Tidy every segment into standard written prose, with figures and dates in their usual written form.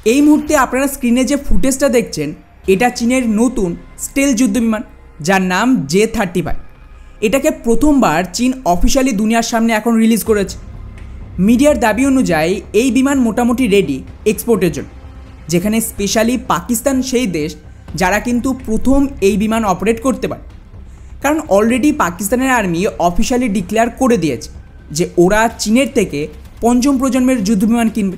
এই মুহূর্তে আপনারা স্ক্রিনে যে ফুটেজটা দেখছেন এটা চীনের নতুন স্টেল যুদ্ধবিমান যার নাম J-35। এটাকে প্রথমবার চীন অফিশিয়ালি দুনিয়ার সামনে এখন রিলিজ করেছে। মিডিয়ার দাবি অনুযায়ী এই বিমান মোটামুটি রেডি এক্সপোর্টের জন্য, যেখানে স্পেশালি পাকিস্তান সেই দেশ যারা কিন্তু প্রথম এই বিমান অপারেট করতে পারে। কারণ অলরেডি পাকিস্তানের আর্মি অফিশিয়ালি ডিক্লেয়ার করে দিয়েছে যে ওরা চীনের থেকে পঞ্চম প্রজন্মের যুদ্ধবিমান কিনবে।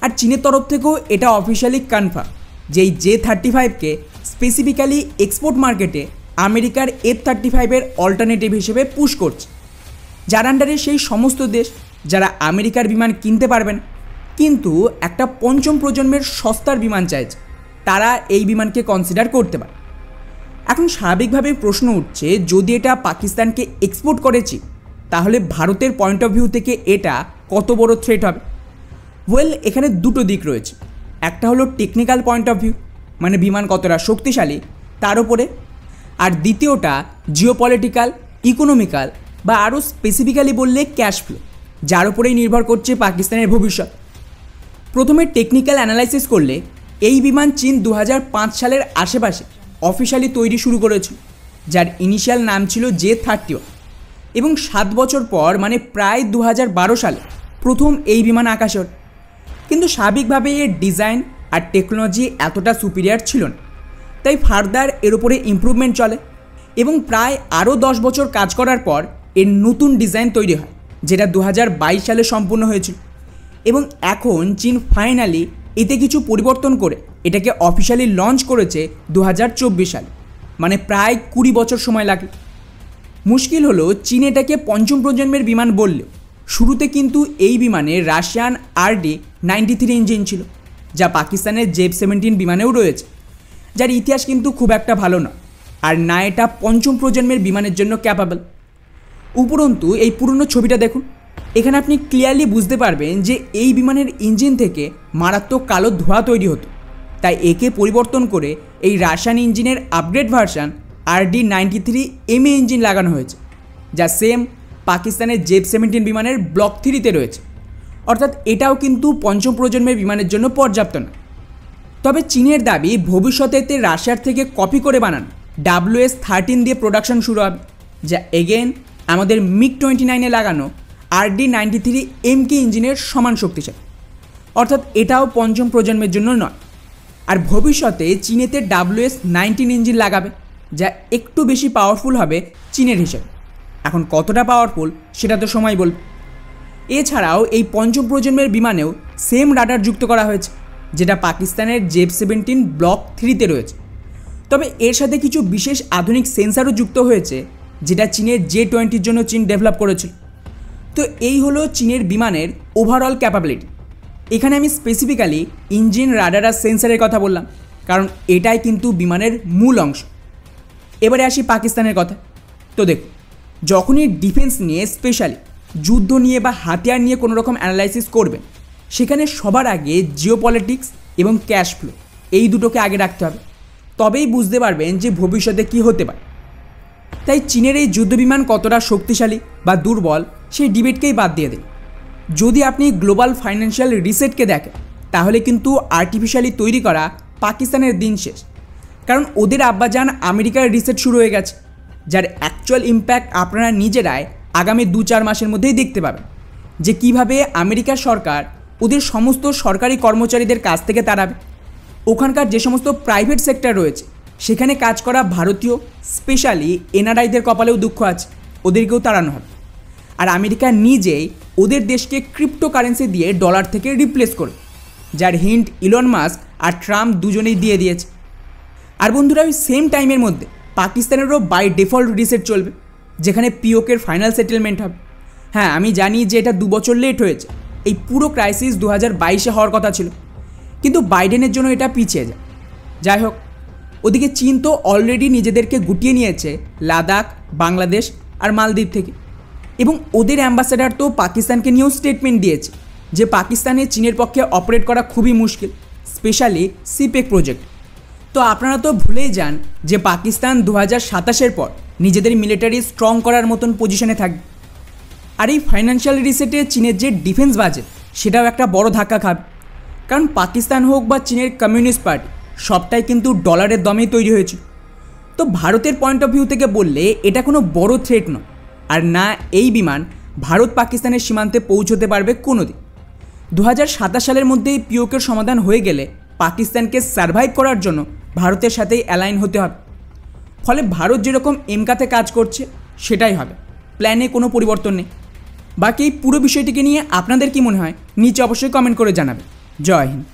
আর চীনের তরফ থেকেও এটা অফিশিয়ালি কনফার্ম যে এই J-35কে স্পেসিফিক্যালি এক্সপোর্ট মার্কেটে আমেরিকার F-35-এর অল্টারনেটিভ হিসেবে পুশ করছে, যার আন্ডারে সেই সমস্ত দেশ যারা আমেরিকার বিমান কিনতে পারবেন কিন্তু একটা পঞ্চম প্রজন্মের সস্তার বিমান চাইছে, তারা এই বিমানকে কনসিডার করতে পারে। এখন স্বাভাবিকভাবেই প্রশ্ন উঠছে, যদি এটা পাকিস্তানকে এক্সপোর্ট করেছি তাহলে ভারতের পয়েন্ট অফ ভিউ থেকে এটা কত বড় থ্রেট হবে? ওয়েল, এখানে দুটো দিক রয়েছে। একটা হলো টেকনিক্যাল পয়েন্ট অফ ভিউ, মানে বিমান কতটা শক্তিশালী তার উপরে, আর দ্বিতীয়টা জিওপলিটিক্যাল, ইকোনমিক্যাল বা আরও স্পেসিফিক্যালি বললে ক্যাশ ফ্লো, যার উপরেই নির্ভর করছে পাকিস্তানের ভবিষ্যৎ। প্রথমে টেকনিক্যাল অ্যানালাইসিস করলে এই বিমান চীন 2005 সালের আশেপাশে অফিশিয়ালি তৈরি শুরু করেছিল, যার ইনিশিয়াল নাম ছিল J-31, এবং 7 বছর পর মানে প্রায় 2012 সালে প্রথম এই বিমান আকাশে ওঠে। কিন্তু স্বাভাবিকভাবে এর ডিজাইন আর টেকনোলজি এতটা সুপিরিয়ার ছিল না, তাই ফার্দার এর উপরে ইমপ্রুভমেন্ট চলে এবং প্রায় আরও 10 বছর কাজ করার পর এর নতুন ডিজাইন তৈরি হয়, যেটা 2022 সালে সম্পূর্ণ হয়েছিল। এবং এখন চীন ফাইনালি এতে কিছু পরিবর্তন করে এটাকে অফিশিয়ালি লঞ্চ করেছে 2024 সালে, মানে প্রায় 20 বছর সময় লাগে। মুশকিল হলো চীন এটাকে পঞ্চম প্রজন্মের বিমান বললেও শুরুতে কিন্তু এই বিমানে রাশিয়ান RD-93 ইঞ্জিন ছিল, যা পাকিস্তানের J-17 বিমানেও রয়েছে, যার ইতিহাস কিন্তু খুব একটা ভালো নয়, আর না এটা পঞ্চম প্রজন্মের বিমানের জন্য ক্যাপাবল। উপরন্তু এই পুরনো ছবিটা দেখুন, এখানে আপনি ক্লিয়ারলি বুঝতে পারবেন যে এই বিমানের ইঞ্জিন থেকে মারাত্মক কালো ধোঁয়া তৈরি হতো, তাই একে পরিবর্তন করে এই রাশিয়ান ইঞ্জিনের আপগ্রেড ভার্সান RD-93MA ইঞ্জিন লাগানো হয়েছে, যা সেম পাকিস্তানের J-17 বিমানের ব্লক 3-তে রয়েছে। অর্থাৎ এটাও কিন্তু পঞ্চম প্রজন্মের বিমানের জন্য পর্যাপ্ত না। তবে চীনের দাবি ভবিষ্যতে এতে রাশিয়ার থেকে কপি করে বানানো WS-13 দিয়ে প্রোডাকশন শুরু হবে, যা এগেন আমাদের MiG-29-এ লাগানো RD-93MK ইঞ্জিনের সমান শক্তিশালী। অর্থাৎ এটাও পঞ্চম প্রজন্মের জন্য নয়। আর ভবিষ্যতে চীনেতে WS-19 ইঞ্জিন লাগাবে, যা একটু বেশি পাওয়ারফুল হবে চীনের হিসেবে। এখন কতটা পাওয়ারফুল সেটা তো সময় বলবে। এছাড়াও এই পঞ্চম প্রজন্মের বিমানেও সেম রাডার যুক্ত করা হয়েছে, যেটা পাকিস্তানের J-17 ব্লক 3-তে রয়েছে। তবে এর সাথে কিছু বিশেষ আধুনিক সেন্সারও যুক্ত হয়েছে, যেটা চীনের J-20 জন্য চীন ডেভেলপ করেছিল। তো এই হলো চীনের বিমানের ওভারঅল ক্যাপাবিলিটি। এখানে আমি স্পেসিফিক্যালি ইঞ্জিন, রাডার আর সেন্সারের কথা বললাম, কারণ এটাই কিন্তু বিমানের মূল অংশ। এবারে আসি পাকিস্তানের কথা। তো দেখুন, যখনই ডিফেন্স নিয়ে, স্পেশালি যুদ্ধ নিয়ে বা হাতিয়ার নিয়ে কোনো রকম অ্যানালাইসিস করবেন, সেখানে সবার আগে জিওপলিটিক্স এবং ক্যাশ ফ্লো, এই দুটোকে আগে রাখতে হবে, তবেই বুঝতে পারবেন যে ভবিষ্যতে কী হতে পারে। তাই চীনের এই যুদ্ধবিমান কতটা শক্তিশালী বা দুর্বল সেই ডিবেটকেই বাদ দিয়ে দিন। যদি আপনি গ্লোবাল ফাইন্যান্সিয়াল রিসেটকে দেখেন, তাহলে কিন্তু আর্টিফিশিয়ালি তৈরি করা পাকিস্তানের দিন শেষ। কারণ ওদের আব্বাজান আমেরিকার রিসেট শুরু হয়ে গেছে, যার অ্যাকচুয়াল ইম্প্যাক্ট আপনারা নিজেরাই আগামী 2-4 মাসের মধ্যেই দেখতে পাবেন, যে কিভাবে আমেরিকার সরকার ওদের সমস্ত সরকারি কর্মচারীদের কাছ থেকে তাড়াবে। ওখানকার যে সমস্ত প্রাইভেট সেক্টর রয়েছে সেখানে কাজ করা ভারতীয়, স্পেশালি NRIদের কপালেও দুঃখ আছে, ওদেরকেও তাড়ানো হবে। আর আমেরিকা নিজেই ওদের দেশকে ক্রিপ্টোকারেন্সি দিয়ে ডলার থেকে রিপ্লেস করবে, যার হিন্ট ইলন মাস্ক আর ট্রাম্প দুজনেই দিয়ে দিয়েছে। আর বন্ধুরা, ওই সেম টাইমের মধ্যে পাকিস্তানেরও বাই ডিফল্ট রিসেট চলবে, যেখানে পিওকের ফাইনাল সেটেলমেন্ট হবে। হ্যাঁ, আমি জানি যে এটা 2 বছর লেট হয়েছে। এই পুরো ক্রাইসিস 2022-এ হওয়ার কথা ছিল, কিন্তু বাইডেনের জন্য এটা পিছিয়ে যায়। যাই হোক, ওদিকে চীন তো অলরেডি নিজেদেরকে গুটিয়ে নিয়েছে লাদাখ, বাংলাদেশ আর মালদ্বীপ থেকে, এবং ওদের অ্যাম্বাসেডার তো পাকিস্তানকে নিয়েও স্টেটমেন্ট দিয়েছে যে পাকিস্তানে চীনের পক্ষে অপারেট করা খুবই মুশকিল, স্পেশালি সিপেক প্রজেক্ট। তো আপনারা তো ভুলেই যান যে পাকিস্তান 2027-এর পর নিজেদের মিলিটারি স্ট্রং করার মতন পজিশনে থাকবে। আর এই ফাইন্যান্সিয়াল রিসেটে চীনের যে ডিফেন্স বাজেট, সেটাও একটা বড় ধাক্কা খাবে। কারণ পাকিস্তান হোক বা চীনের কমিউনিস্ট পার্টি সবটাই কিন্তু ডলারের দমেই তৈরি হয়েছে। তো ভারতের পয়েন্ট অফ ভিউ থেকে বললে এটা কোনো বড় থ্রেট নয়, আর না এই বিমান ভারত পাকিস্তানের সীমান্তে পৌঁছতে পারবে কোনো দিন। 2027 সালের মধ্যেই পিওকের সমাধান হয়ে গেলে পাকিস্তানকে সার্ভাইভ করার জন্য ভারতের সাথেই অ্যালাইন হতে হবে। ফলে ভারত যেরকম এমকাতে কাজ করছে সেটাই হবে, প্ল্যানে কোনো পরিবর্তন নেই। বাকি এই পুরো বিষয়টিকে নিয়ে আপনাদের কি মনে হয় নিচে অবশ্যই কমেন্ট করে জানাবেন। জয় হিন্দ।